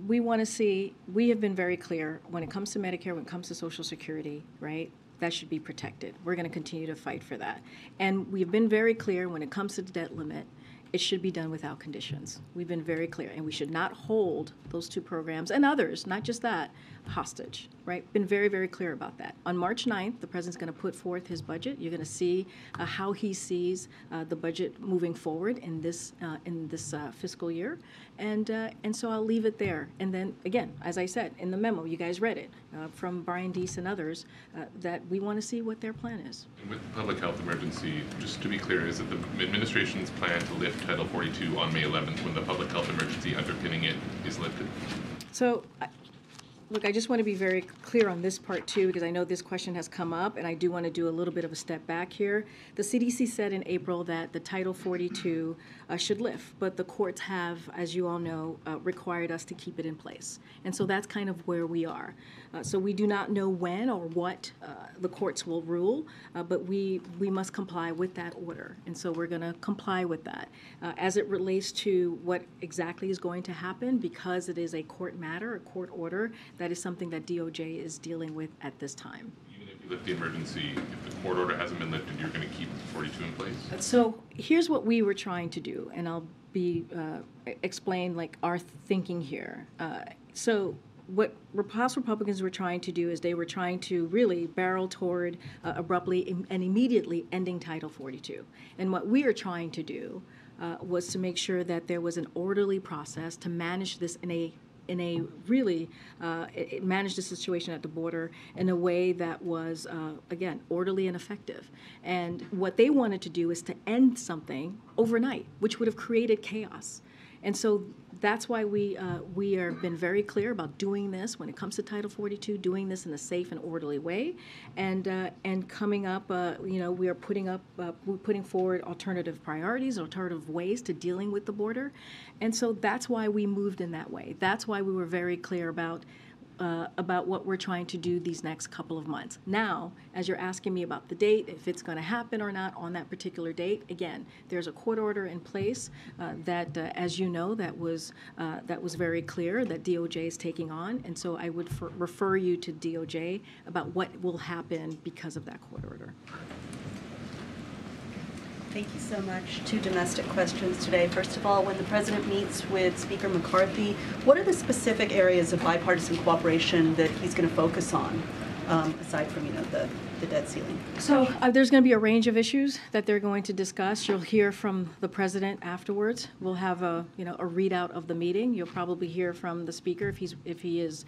We want to see, we have been very clear when it comes to Medicare, when it comes to Social Security, right? That should be protected. We're going to continue to fight for that. And we've been very clear when it comes to the debt limit, it should be done without conditions. We've been very clear, and we should not hold those two programs and others, not just that, hostage, right? Been very, very clear about that. On March 9th, the president's going to put forth his budget. You're going to see how he sees the budget moving forward in this fiscal year, and so I'll leave it there. And then again, as I said in the memo, you guys read it from Brian Deese and others, that we want to see what their plan is. With the public health emergency, just to be clear, is it the administration's plan to lift Title 42 on May 11th when the public health emergency underpinning it is lifted? So, look, I just want to be very clear on this part too, because I know this question has come up, and I do want to do a little bit of a step back here. The CDC said in April that the Title 42 should lift, but the courts have, as you all know, required us to keep it in place. And so that's kind of where we are. So we do not know when or what the courts will rule, but we must comply with that order. And so we're going to comply with that. As it relates to what exactly is going to happen, because it is a court matter, a court order, that is something that DOJ is dealing with at this time. Even if you lift the emergency, if the court order hasn't been lifted, you're going to keep 42 in place? So here's what we were trying to do, and I'll explain like our thinking here. So what House Republicans were trying to do is they were trying to really barrel toward abruptly and immediately ending Title 42. And what we are trying to do was to make sure that there was an orderly process to manage this manage the situation at the border in a way that was, again, orderly and effective. And what they wanted to do is to end something overnight, which would have created chaos. And so that's why we have been very clear about doing this when it comes to Title 42, doing this in a safe and orderly way, and coming up, we are putting forward alternative priorities, alternative ways to dealing with the border, and so that's why we moved in that way. That's why we were very clear about what we're trying to do these next couple of months. Now, as you're asking me about the date, if it's going to happen or not on that particular date, again, there's a court order in place that, as you know, that was very clear that DOJ is taking on, and so I would refer you to DOJ about what will happen because of that court order. Thank you so much. Two domestic questions today. First of all, when the president meets with Speaker McCarthy, what are the specific areas of bipartisan cooperation that he's going to focus on? aside from, the debt ceiling? So there's going to be a range of issues that they're going to discuss. You'll hear from the president afterwards. We'll have a readout of the meeting. You'll probably hear from the speaker if he is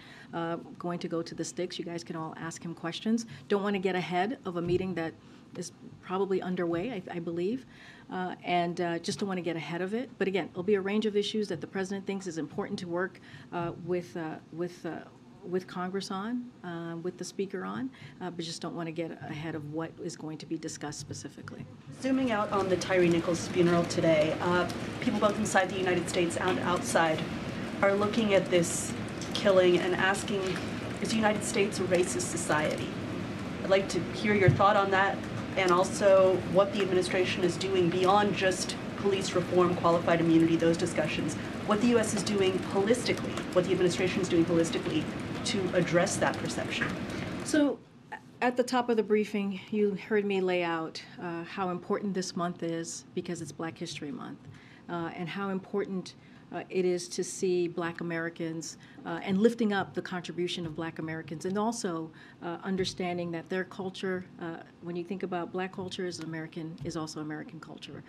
going to go to the sticks. You guys can all ask him questions. Don't want to get ahead of a meeting that is probably underway, I believe, and just don't want to get ahead of it. But again, it'll be a range of issues that the president thinks is important to work with Congress on, with the speaker on, but just don't want to get ahead of what is going to be discussed specifically. Zooming out on the Tyre Nichols funeral today, people both inside the United States and outside are looking at this killing and asking, is the United States a racist society? I'd like to hear your thought on that, and also what the administration is doing beyond just police reform, qualified immunity, those discussions, what the U.S. is doing holistically, what the administration is doing holistically to address that perception. So at the top of the briefing, you heard me lay out how important this month is because it's Black History Month, and how important it is to see Black Americans and lifting up the contribution of Black Americans, and also understanding that their culture, when you think about Black culture is also American culture.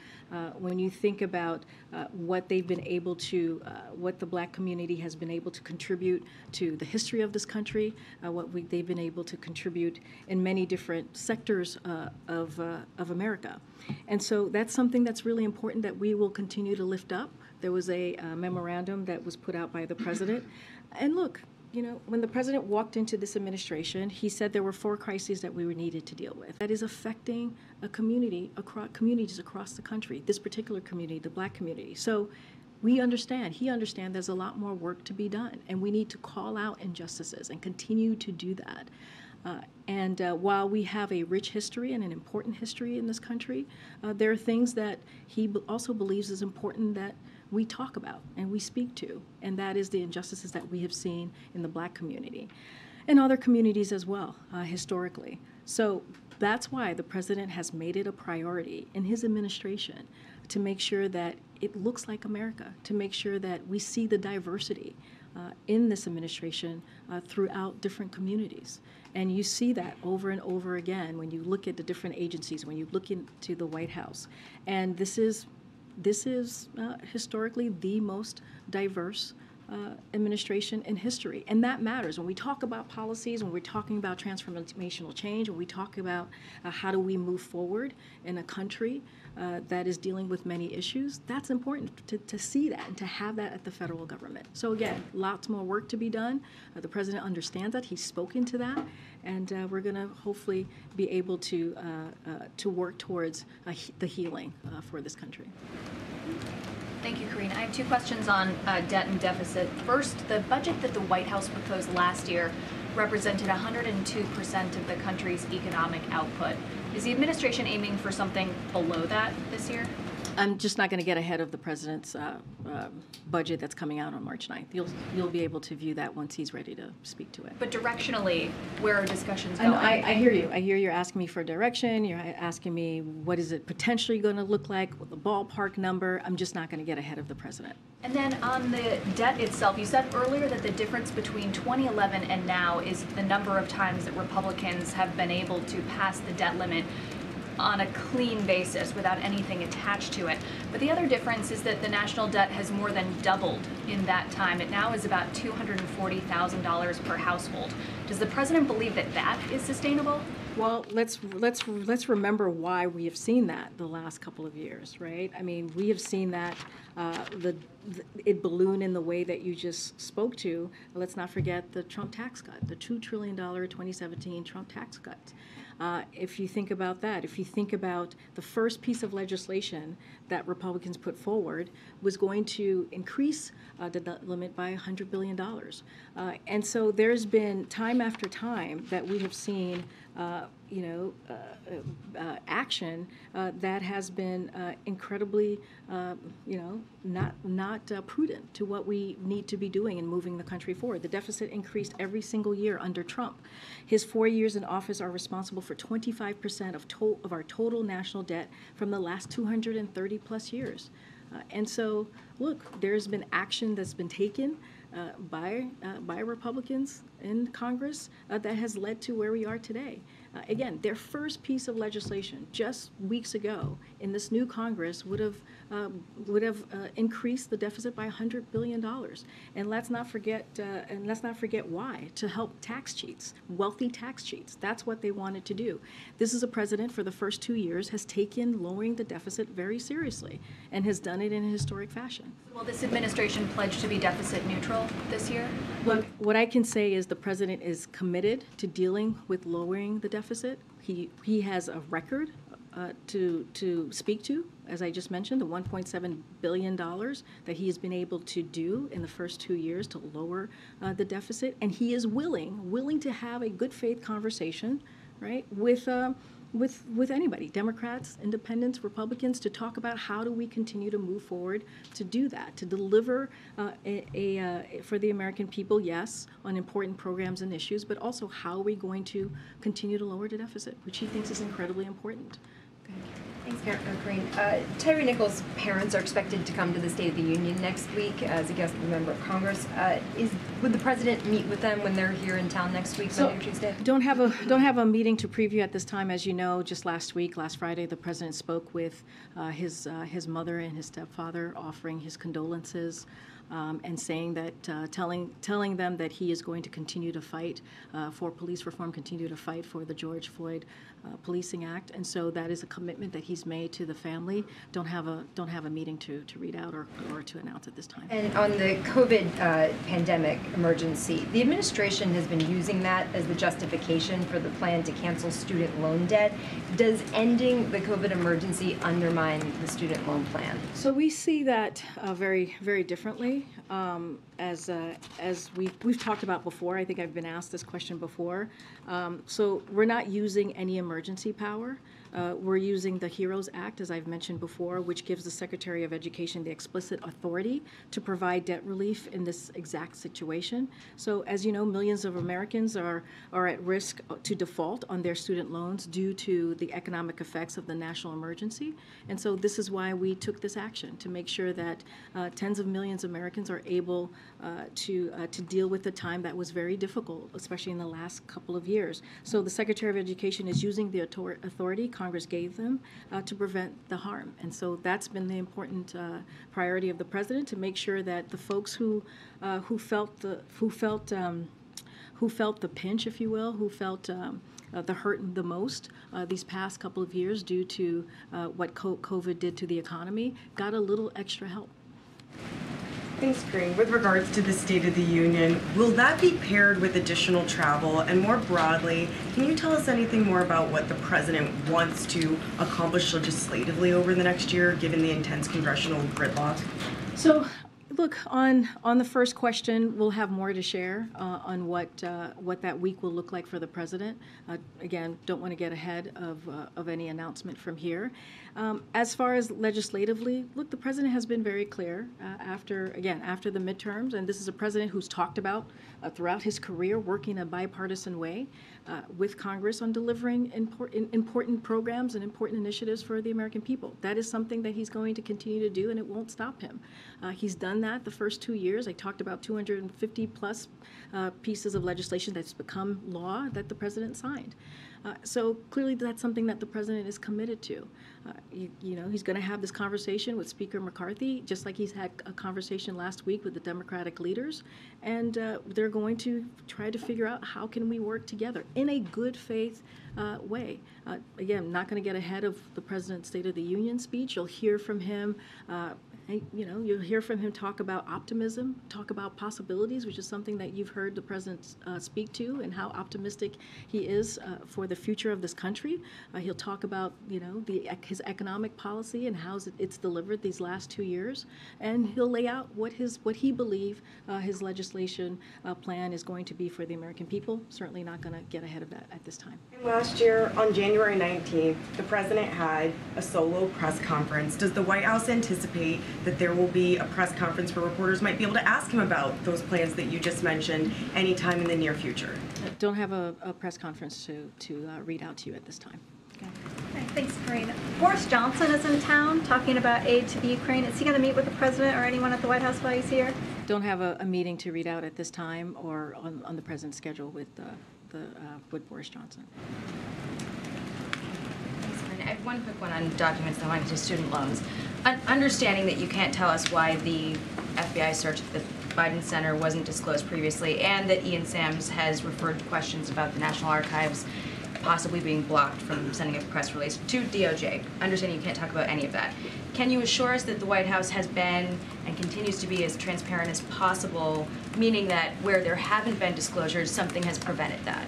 When you think about what they've been able to, what the Black community has been able to contribute to the history of this country, they've been able to contribute in many different sectors of America. And so that's something that's really important that we will continue to lift up. There was a memorandum that was put out by the president. And look, when the president walked into this administration, he said there were 4 crises that we needed to deal with. That is affecting a communities across the country, this particular community, the Black community. So he understands there's a lot more work to be done, and we need to call out injustices and continue to do that. While we have a rich history and an important history in this country, there are things that he also believes is important that we talk about and we speak to, and that is the injustices that we have seen in the Black community and other communities as well, historically. So that's why the president has made it a priority in his administration to make sure that it looks like America, to make sure that we see the diversity in this administration throughout different communities. And you see that over and over again when you look at the different agencies, when you look into the White House. And this is historically the most diverse administration in history. And that matters. When we talk about policies, when we're talking about transformational change, when we talk about how do we move forward in a country that is dealing with many issues, that's important to see that and to have that at the federal government. So again, lots more work to be done. The president understands that. He's spoken to that. And we're going to hopefully be able to work towards the healing for this country. Thank you, Karine. I have 2 questions on debt and deficit. First, the budget that the White House proposed last year represented 102% of the country's economic output. Is the administration aiming for something below that this year? I'm just not going to get ahead of the president's budget that's coming out on March 9th. You'll be able to view that once he's ready to speak to it. But directionally, where are discussions going? I hear you. I hear you're asking me for direction. You're asking me what is it potentially going to look like, the ballpark number. I'm just not going to get ahead of the president. And then on the debt itself, you said earlier that the difference between 2011 and now is the number of times that Republicans have been able to pass the debt limit on a clean basis without anything attached to it. But the other difference is that the national debt has more than doubled in that time. It now is about $240,000 per household. Does the president believe that that is sustainable? Well, let's remember why we have seen that the last couple of years, right? I mean, we have seen that it balloon in the way that you just spoke to. Let's not forget the Trump tax cut, the $2 trillion 2017 Trump tax cut. If you think about that, if you think about the first piece of legislation that Republicans put forward was going to increase the debt limit by $100 billion. And so there's been time after time that we have seen action that has been incredibly, not prudent to what we need to be doing in moving the country forward. The deficit increased every single year under Trump. His 4 years in office are responsible for 25% of our total national debt from the last 230 plus years. And so, look, there's been action that's been taken by Republicans in Congress that has led to where we are today. Again, their first piece of legislation just weeks ago in this new Congress would have increased the deficit by $100 billion. And let's not forget why. To help tax cheats, wealthy tax cheats. That's what they wanted to do. This is a president for the first 2 years has taken lowering the deficit very seriously and has done it in a historic fashion. Will this administration pledge to be deficit neutral this year? Look, what I can say is the president is committed to dealing with lowering the deficit. He has a record to speak to, as I just mentioned, the $1.7 billion that he has been able to do in the first 2 years to lower the deficit, and he is willing to have a good faith conversation, right, with anybody, Democrats, Independents, Republicans, to talk about how do we continue to move forward to do that, to deliver for the American people, yes, on important programs and issues, but also how are we going to continue to lower the deficit, which he thinks is incredibly important. Thanks, Karine. Tyree Nichols' parents are expected to come to the State of the Union next week as a guest member of Congress. Would the president meet with them when they're here in town next week, Monday or Tuesday? Don't have a meeting to preview at this time. As you know, just last Friday, the president spoke with his mother and his stepfather, offering his condolences. And saying that, telling them that he is going to continue to fight for police reform, continue to fight for the George Floyd Policing Act, and so that is a commitment that he's made to the family. Don't have a meeting to read out or to announce at this time. And on the COVID pandemic emergency, the administration has been using that as the justification for the plan to cancel student loan debt. Does ending the COVID emergency undermine the student loan plan? So we see that very, very differently. As we've talked about before, I think I've been asked this question before. So we're not using any emergency power. We're using the HEROES Act, as I've mentioned before, which gives the Secretary of Education the explicit authority to provide debt relief in this exact situation. So as you know, millions of Americans are at risk to default on their student loans due to the economic effects of the national emergency. And so this is why we took this action, to make sure that tens of millions of Americans are able to deal with the time that was very difficult, especially in the last couple of years. So the Secretary of Education is using the authority Congress gave them to prevent the harm. And so that's been the important priority of the president, to make sure that the folks who felt the pinch, if you will, who felt the hurt the most these past couple of years due to what COVID did to the economy, got a little extra help. Thanks, Karine. With regards to the State of the Union, will that be paired with additional travel? And more broadly, can you tell us anything more about what the president wants to accomplish legislatively over the next year, given the intense congressional gridlock? So, look, on the first question, we'll have more to share on what that week will look like for the president. Again, don't want to get ahead of any announcement from here. As far as legislatively, look, the president has been very clear after the midterms, and this is a president who's talked about throughout his career working a bipartisan way with Congress on delivering important programs and important initiatives for the American people. That is something that he's going to continue to do, and it won't stop him. He's done that the first 2 years. I talked about 250 plus pieces of legislation that's become law that the president signed. So clearly that's something that the president is committed to. He's going to have this conversation with Speaker McCarthy, just like he's had a conversation last week with the Democratic leaders, and they're going to try to figure out how can we work together in a good faith way. Again, not going to get ahead of the president's State of the Union speech. You'll hear from him. You'll hear from him talk about optimism, talk about possibilities, which is something that you've heard the president speak to, and how optimistic he is for the future of this country. He'll talk about, his economic policy and how it's delivered these last 2 years, and he'll lay out what he believes his legislation plan is going to be for the American people. Certainly not going to get ahead of that at this time. And last year, on January 19th, the president had a solo press conference. Does the White House anticipate that there will be a press conference where reporters might be able to ask him about those plans that you just mentioned anytime in the near future? Don't have a press conference to read out to you at this time. Thanks, Karine. Boris Johnson is in town talking about aid to the Ukraine. Is he going to meet with the president or anyone at the White House while he's here? Don't have a meeting to read out at this time or on the president's schedule with Boris Johnson. I have one quick one on documents that went to student loans. Understanding that you can't tell us why the FBI search at the Biden Center wasn't disclosed previously, and that Ian Sams has referred questions about the National Archives possibly being blocked from sending a press release to DOJ. Understanding you can't talk about any of that. Can you assure us that the White House has been and continues to be as transparent as possible, meaning that where there haven't been disclosures, something has prevented that?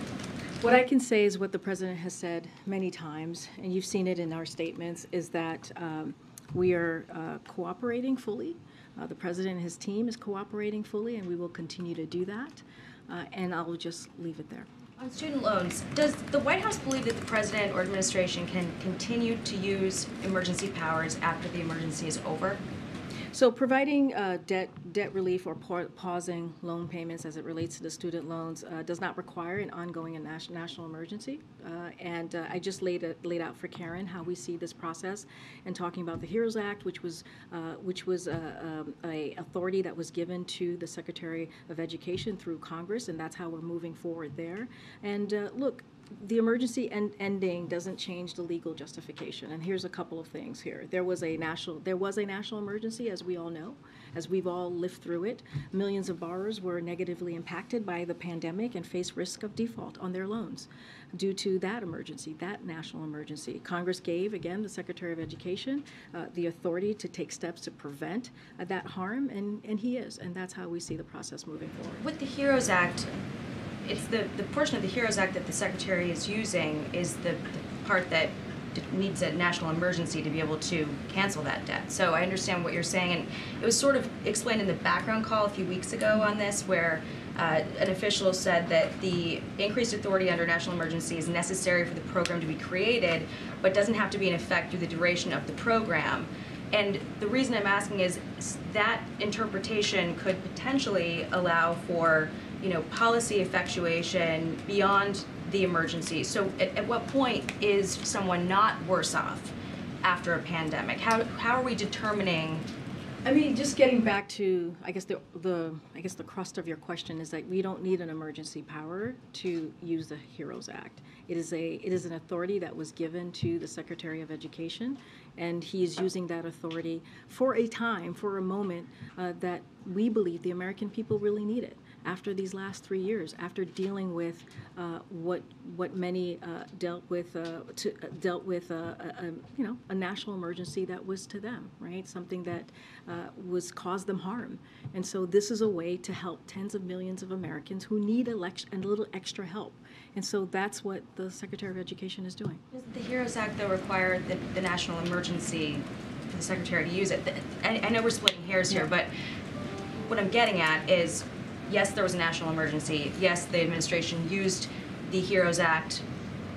What I can say is what the president has said many times, and you've seen it in our statements, is that we are cooperating fully. The president and his team is cooperating fully, and we will continue to do that. And I'll just leave it there. On student loans, does the White House believe that the president or administration can continue to use emergency powers after the emergency is over? So providing debt relief or pausing loan payments as it relates to the student loans does not require an ongoing and national emergency. And I just laid out for Karine how we see this process, and talking about the HEROES Act, which was a authority that was given to the Secretary of Education through Congress, and that's how we're moving forward there. And look, the emergency ending doesn't change the legal justification, and here's a couple of things here. There was a national emergency, as we all know, as we've all lived through it. Millions of borrowers were negatively impacted by the pandemic and face risk of default on their loans due to that emergency, that national emergency. Congress gave, again, the Secretary of Education the authority to take steps to prevent that harm, and he is, and that's how we see the process moving forward. With the HEROES Act, it's the portion of the HEROES Act that the Secretary is using is the part that needs a national emergency to be able to cancel that debt. So I understand what you're saying, and it was sort of explained in the background call a few weeks ago on this, where an official said that the increased authority under national emergency is necessary for the program to be created, but doesn't have to be in effect through the duration of the program. And the reason I'm asking is that interpretation could potentially allow for, you know, policy effectuation beyond the emergency. So at what point is someone not worse off after a pandemic? How are we determining? I mean, just getting back to, I guess the crust of your question is that we don't need an emergency power to use the HEROES Act. It is an authority that was given to the Secretary of Education, and he is using that authority for a moment that we believe the American people really need it. After these last 3 years, after dealing with what many dealt with a national emergency that was to them, right? Something that caused them harm, and so this is a way to help tens of millions of Americans who need a little extra help, and so that's what the Secretary of Education is doing. Does the HEROES Act though require the national emergency for the Secretary to use it? I know we're splitting hairs here, but what I'm getting at is, yes, there was a national emergency. Yes, the administration used the HEROES Act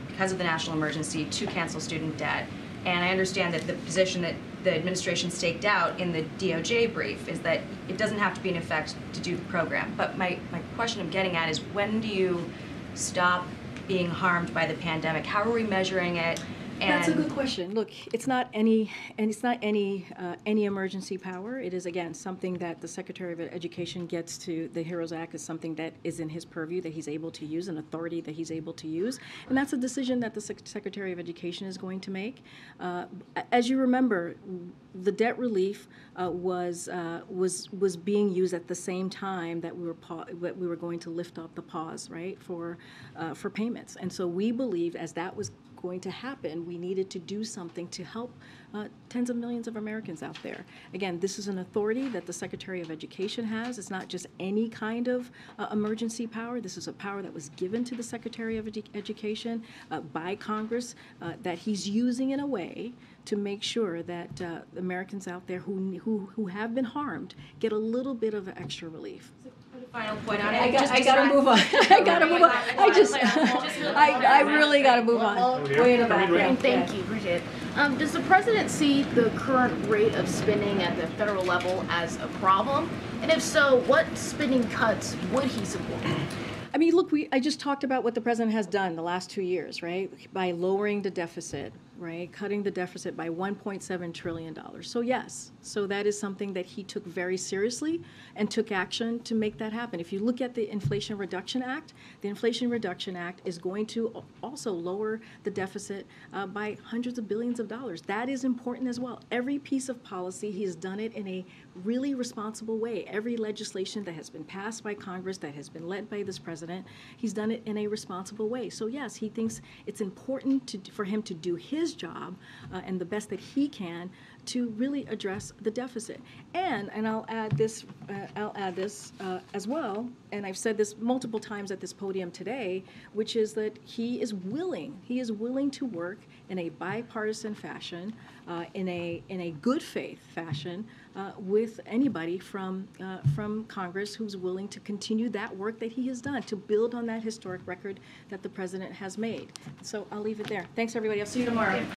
because of the national emergency to cancel student debt. And I understand that the position that the administration staked out in the DOJ brief is that it doesn't have to be in effect to do the program. But my question I'm getting at is, when do you stop being harmed by the pandemic? How are we measuring it? That's a good question. Look, it's not any emergency power. It is, again, something that the Secretary of Education gets to. The HEROES Act is something that is in his purview, that he's able to use, an authority that he's able to use, and that's a decision that the Secretary of Education is going to make. As you remember, the debt relief was being used at the same time that we were going to lift up the pause, right, for payments, and so we believed as that was going to happen, we needed to do something to help tens of millions of Americans out there. Again, this is an authority that the Secretary of Education has. It's not just any kind of emergency power. This is a power that was given to the Secretary of Education by Congress that he's using in a way to make sure that Americans out there who have been harmed get a little bit of extra relief. Final point on it. I gotta move on. I gotta move on. I really gotta move on. Way in the back. Yeah. Thank you, appreciate it. Does the president see the current rate of spending at the federal level as a problem? And if so, what spending cuts would he support? I mean, look, I just talked about what the president has done the last 2 years, right? By lowering the deficit, right? Cutting the deficit by $1.7 trillion. So yes, so that is something that he took very seriously and took action to make that happen. If you look at the Inflation Reduction Act, the Inflation Reduction Act is going to also lower the deficit by hundreds of billions of dollars. That is important as well. Every piece of policy, he has done it in a really responsible way. Every legislation that has been passed by Congress, that has been led by this president, he's done it in a responsible way. So yes, he thinks it's important for him to do his job and the best that he can to really address the deficit. And I'll add this as well, and I've said this multiple times at this podium today, which is that he is willing to work in a bipartisan fashion, in a good faith fashion, with anybody from Congress who's willing to continue that work that he has done, to build on that historic record that the president has made. So I'll leave it there. Thanks, everybody. I'll see you tomorrow.